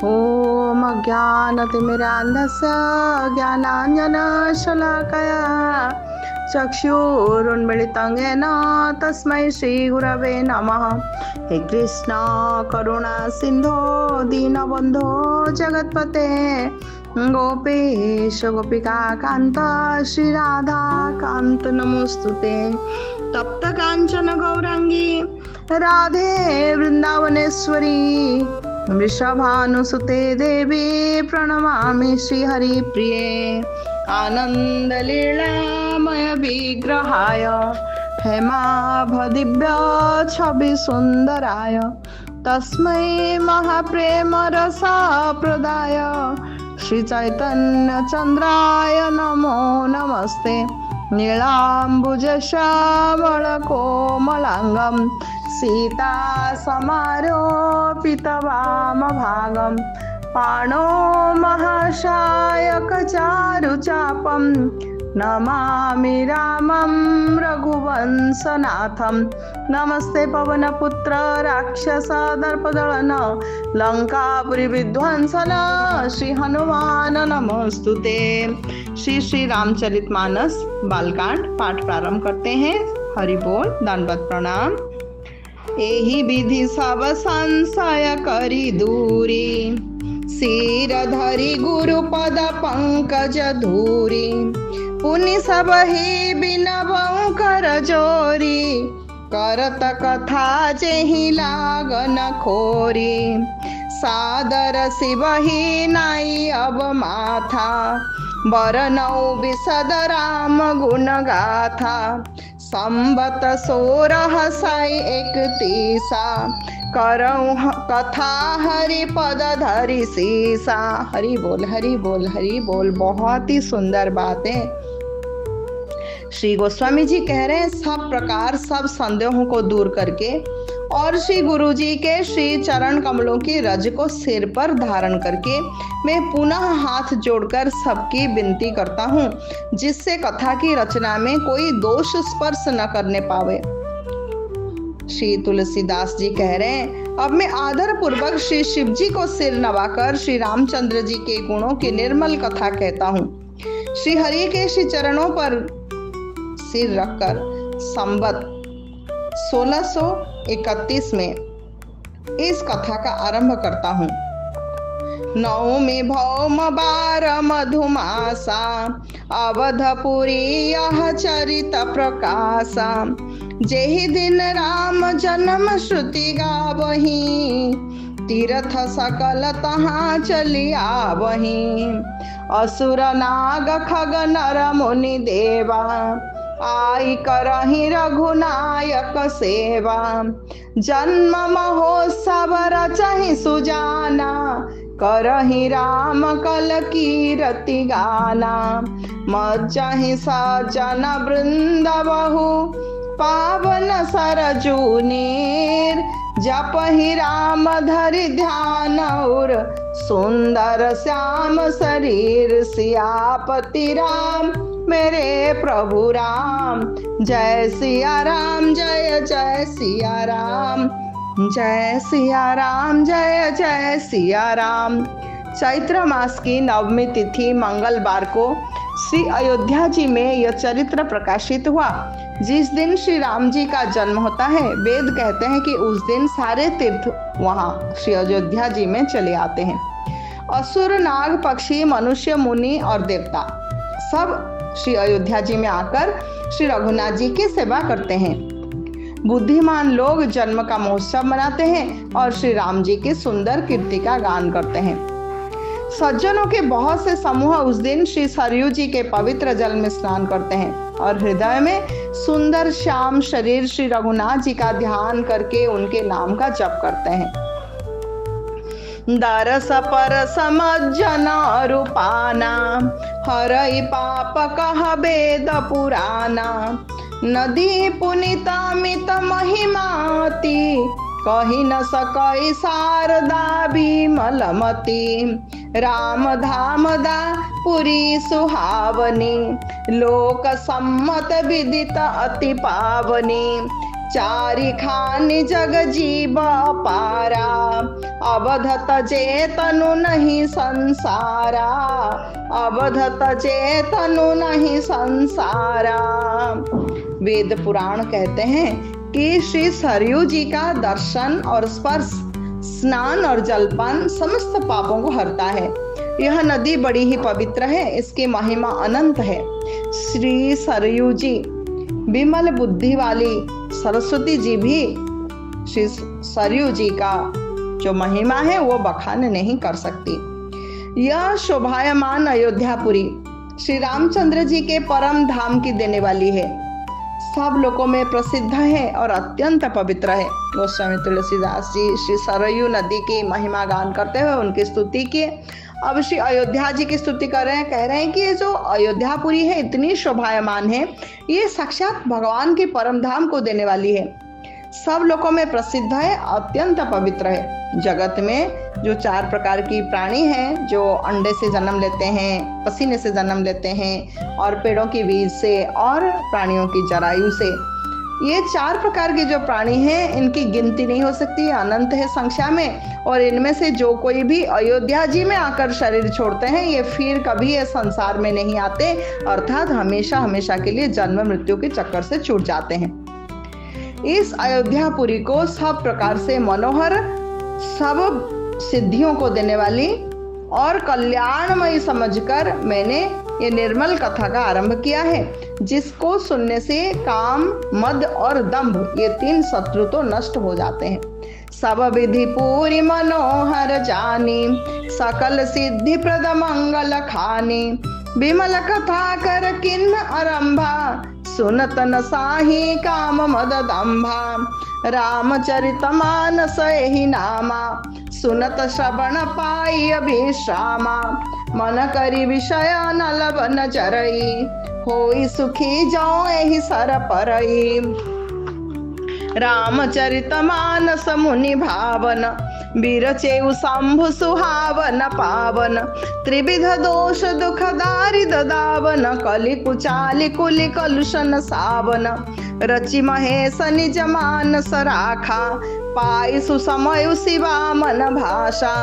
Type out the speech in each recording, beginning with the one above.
ॐ अज्ञानतिमिरान्धस्य ज्ञानाञ्जनशलाकया चक्षुरुन्मिलितं येन तस्मै श्रीगुरवे नमः। हे कृष्ण करुणा सिन्धो दीनबन्धो जगत्पते गोपेश गोपिका कान्त श्रीराधा कान्त नमोस्तुते। तप्त कांचन गौरांगी राधे वृंदावनेश्वरी वृषभानुसुते देवी प्रणमामि श्रीहरिप्रिये। आनन्दलीलामय विग्रहाय हेमाभदिव्य छवि सुन्दराय तस्मै महाप्रेम रसाप्रदाय श्रीचैतन्य चन्द्राय नमो नमस्ते। नीलाम्बुजश्यामलकोमलाङ्गं सीतासमारोपितवामभागं पाणो महाशायकचारुचापं नमामि रामं रघुवंशनाथं। नमस्ते पवनपुत्र राक्षसदर्पदलन लंकापुरी विध्वंसन श्री हनुमान नमोस्तुते। श्री रामचरितमानस बालकांड पाठ प्रारंभ करते हैं। हरि बोल, दंडवत प्रणाम। एहि विधि सब संशय करी दूरी सिर धरि गुरुपद पंकज धूरी पुनि सब ही बिनबऊ कर जोरी करत कथा जेहि लागन खोरी सादर शिवहि नाई अब माथा बरनऊ विशद राम गुण गाथा संबत 16 साई 31 करऊँ कथा हरि पद धरि सीसा। हरि बोल हरि बोल हरि बोल। बहुत ही सुंदर बातें श्री गोस्वामी जी कह रहे हैं। सब प्रकार सब संदेहों को दूर करके और श्री गुरु जी के श्री चरण कमलों की रज को सिर पर धारण करके मैं पुनः हाथ जोड़कर सबकी विनती करता हूँ, जिससे कथा की रचना में कोई दोष स्पर्श न करने पावे। श्री तुलसीदास जी कह रहे हैं, अब मैं आदर पूर्वक श्री शिव जी को सिर नवाकर श्री रामचंद्र जी के गुणों की निर्मल कथा कहता हूँ। श्री हरि के श्री चरणों पर सिर रखकर संवत 1631 में इस कथा का आरंभ करता हूँ। नवमी भौम बार मधुमासा अवधपुरी यह चरित प्रकाशा जेहि दिन राम जन्म श्रुति गावही तीर्थ सकल तहाँ चली आवही असुर नाग खग नर मुनि देवा आई करहि रघुनायक सेवा जन्म महोत्सव रचहि सुजाना करहि राम कल कीरति गाना मज्जहि सज्जन वृंद बहु पावन सरजू नीर जपहि राम धरि ध्यान और सुंदर श्याम शरीर सियापति राम मेरे प्रभु राम। जय सिया राम जय जय सिया राम जय सिया राम जय जय सिया राम। चैत्र मास की नवमी तिथि मंगलवार को श्री अयोध्या जी में यह चरित्र प्रकाशित हुआ। जिस दिन श्री राम जी का जन्म होता है, वेद कहते हैं कि उस दिन सारे तीर्थ वहाँ श्री अयोध्या जी में चले आते हैं। असुर नाग पक्षी मनुष्य मुनि और देवता सब श्री अयोध्या जी में आकर श्री रघुनाथ जी की सेवा करते हैं। बुद्धिमान लोग जन्म का महोत्सव मनाते हैं और श्री राम जी की सुंदर कीर्ति का गान करते हैं। सज्जनों के बहुत से समूह उस दिन श्री सरयू जी के पवित्र जल में स्नान करते हैं और हृदय में सुंदर श्याम शरीर श्री रघुनाथ जी का ध्यान करके उनके नाम का जप करते हैं। दरस पर समज्जन रूपाना हरई पाप कह वेद पुराना नदी पुनितामित महिमाति कही न सकई शारदा विमलमती राम धाम दा पुरी सुहावनी लोक सम्मत विदित अति पावनी चारि खानि जग जीव अपारा, अवध तजे तनु नहीं संसारा, अवध तजे तनु नहीं संसारा। वेद पुराण कहते हैं कि श्री सरयू जी का दर्शन और स्पर्श, स्नान और जलपान समस्त पापों को हरता है। यह नदी बड़ी ही पवित्र है, इसकी महिमा अनंत है। श्री सरयू जी, विमल बुद्धि वाली सरस्वती जी भी श्री सरयू जी का जो महिमा है वो बखान नहीं कर सकती। यह शोभायमान अयोध्यापुरी श्री रामचंद्र जी के परम धाम की देने वाली है, सब लोगों में प्रसिद्ध है और अत्यंत पवित्र है। गोस्वामी तुलसीदास जी श्री सरयू नदी की महिमा गान करते हुए उनकी स्तुति किए। अब श्री अयोध्या जी की स्तुति कर रहे हैं, कह रहे हैं कि ये जो अयोध्यापुरी है इतनी शोभायमान है, ये साक्षात भगवान के परम धाम को देने वाली है, सब लोगों में प्रसिद्ध है, अत्यंत पवित्र है। जगत में जो 4 प्रकार की प्राणी हैं, जो अंडे से जन्म लेते हैं, पसीने से जन्म लेते हैं, और पेड़ों की बीज से और प्राणियों की जरायु से, ये 4 प्रकार के जो प्राणी हैं इनकी गिनती नहीं हो सकती, अनंत है संख्या में। और इनमें से जो कोई भी अयोध्या जी में आकर शरीर छोड़ते हैं, ये फिर कभी ये संसार में नहीं आते, अर्थात हमेशा हमेशा के लिए जन्म मृत्यु के चक्कर से छूट जाते हैं। इस अयोध्यापुरी को सब प्रकार से मनोहर, सब सिद्धियों को देने वाली और कल्याणमयी समझकर मैंने ये निर्मल कथा का आरंभ किया है, जिसको सुनने से काम, मद और दंभ ये 3 शत्रु तो नष्ट हो जाते हैं। सब विधि पूरी मनोहर जानी, सकल सिद्धि प्रद मंगल खानी, विमल कथा कर किन्न आरंभा, सुनत न साही काम मद दंभा, रामचरितमानस एहि नामा, सुनत श्रवण पाई अभिश्रामा, मन करी विषय न लवन चरई, होई सुखी जाओ एहि सर परई। रामचरितमानस मुनि भावन, बीरचेउ शंभु सुहावन पावन, त्रिविध दोष दुख दारिद दावन, कलि कुचालि कुलि कलुषन सावन, रचि महेश निज मानस राखा, पाई सुसमयु शिवा मन भाषा,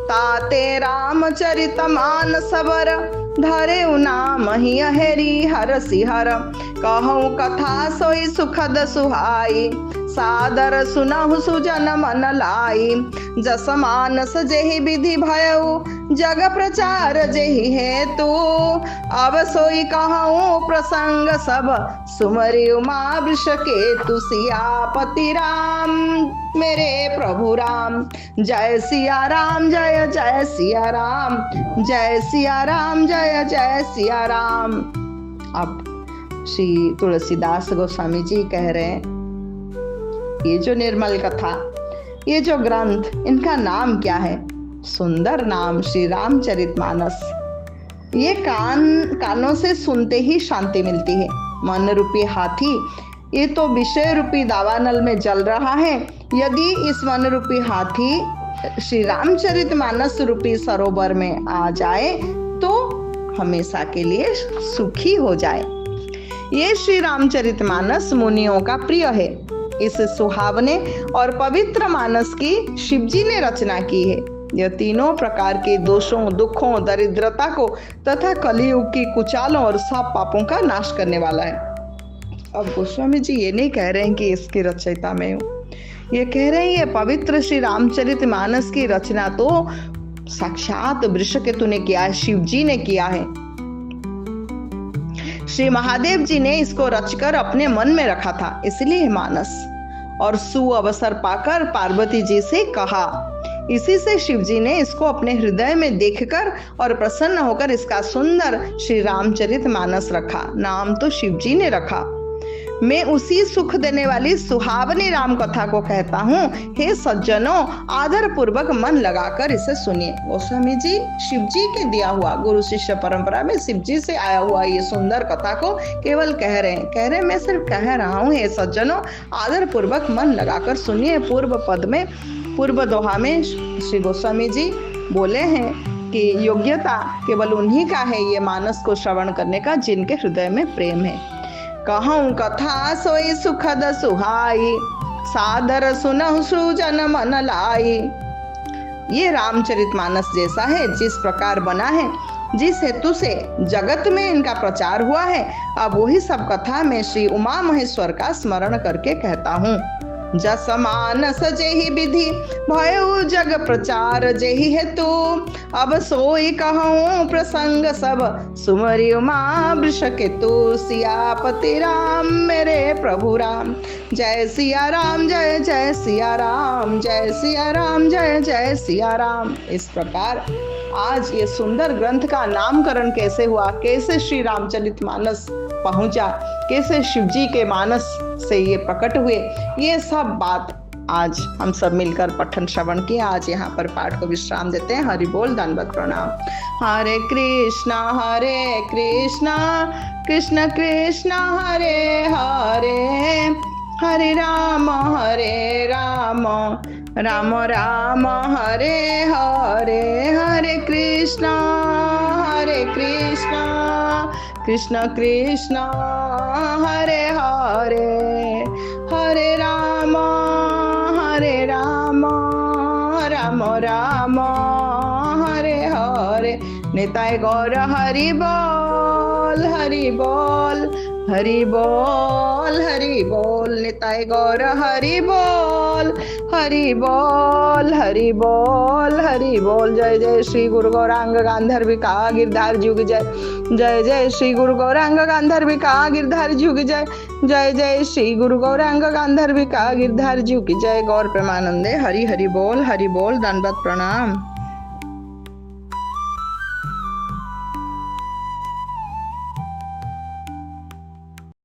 ताते रामचरित मानस वर, धरे नाम ही हरि हर सिहर, कहूँ कथा सोई सुखद सुहाई, सादर सुनहु सुजन मन लाई, जस मानस जेहि विधि भयउ, जग प्रचार जेहि हेतु, अब सोई कहूँ प्रसंग सब, सुमरि उमा वृषकेतु, सियापति राम मेरे प्रभु राम, जय सिया राम, जय जय सिया राम, जय सिया राम, जय जय सिया राम। अब श्री तुलसीदास गोस्वामी जी कह रहे हैं, ये जो निर्मल कथा, ये जो ग्रंथ, इनका नाम क्या है? सुंदर नाम श्री रामचरितमानस। ये कानों से सुनते ही शांति मिलती है। मन रूपी हाथी ये तो विषय रूपी दावानल में जल रहा है, यदि इस मन रूपी हाथी श्री रामचरितमानस रूपी सरोवर में आ जाए तो हमेशा के लिए सुखी हो जाए। ये श्री रामचरितमानस मुनियों का प्रिय है। इस सुहावने और पवित्र मानस की शिवजी ने रचना की है। यह तीनों प्रकार के दोषों, दुखों, दरिद्रता को तथा कलियुग की कुचालों और सब पापों का नाश करने वाला है। अब गोस्वामी जी ये नहीं कह रहे हैं कि इसकी रचयिता मैं हूँ, ये कह रहे हैं ये पवित्र श्री रामचरितमानस की रचना तो साक्षात वृषकेतु ने किया है, शिव जी ने किया है। श्री महादेव जी ने इसको रचकर अपने मन में रखा था, इसलिए मानस, और सुअवसर पाकर पार्वती जी से कहा। इसी से शिव जी ने इसको अपने हृदय में देखकर और प्रसन्न होकर इसका सुंदर श्री रामचरितमानस रखा। नाम तो शिव जी ने रखा। मैं उसी सुख देने वाली सुहावनी राम कथा को कहता हूँ। हे सज्जनों, आदर पूर्वक मन लगाकर इसे सुनिए। गोस्वामी जी शिव जी के दिया हुआ, गुरु शिष्य परंपरा में शिव जी से आया हुआ ये सुंदर कथा को केवल कह रहे हैं, मैं सिर्फ कह रहा हूँ। हे सज्जनों, आदर पूर्वक मन लगाकर सुनिए। पूर्व पद में, पूर्व दोहा में श्री गोस्वामी जी बोले हैं कि योग्यता केवल उन्हीं का है ये मानस को श्रवण करने का जिनके हृदय में प्रेम है। कहूँ कथा सोई सुखद सुहाई, सादर सुनहु सुजन मन लाई। ये रामचरितमानस जैसा है, जिस प्रकार बना है, जिस हेतु से जगत में इनका प्रचार हुआ है, अब वही सब कथा में श्री उमा महेश्वर का स्मरण करके कहता हूँ। जस मानस जेहि विधि भयो जग प्रचार, जेहि हेतु अब सोई कहूँ प्रसंग सब, सुमरि उमा वृष केतु। सियापति राम मेरे प्रभु राम, जय सिया राम जय जय सिया राम, जय सिया राम जय जय सिया राम। इस प्रकार आज ये सुंदर ग्रंथ का नामकरण कैसे हुआ, कैसे श्री रामचरितमानस पहुंचा, कैसे शिव जी के मानस से ये प्रकट हुए, ये सब बात आज हम सब मिलकर पठन श्रवण किए। आज यहाँ पर पाठ को विश्राम देते हैं। हरि बोल, दंडवत प्रणाम। हरे कृष्णा कृष्ण कृष्ण हरे हरे, हरे राम राम राम हरे हरे, हरे कृष्णा कृष्ण कृष्ण हरे हरे, हरे राम राम राम हरे हरे। निताय गौर हरि बोल, हरि बोल, हरि बोल, हरि बोल। निताय गौर हरि बोल, हरि बोल, हरि बोल, हरि बोल। जय जय श्री गुरु गौरांग गांधर्विका गिरधार जुग जय, जय जय श्री गुरु गौरांग गांधर्विका गिरधार जुग जय, जय जय श्री गुरु गौरांग गांधर्विका गिरधार जुग जय। गौर प्रेमानंदे हरि हरि बोल, दंडवत प्रणाम।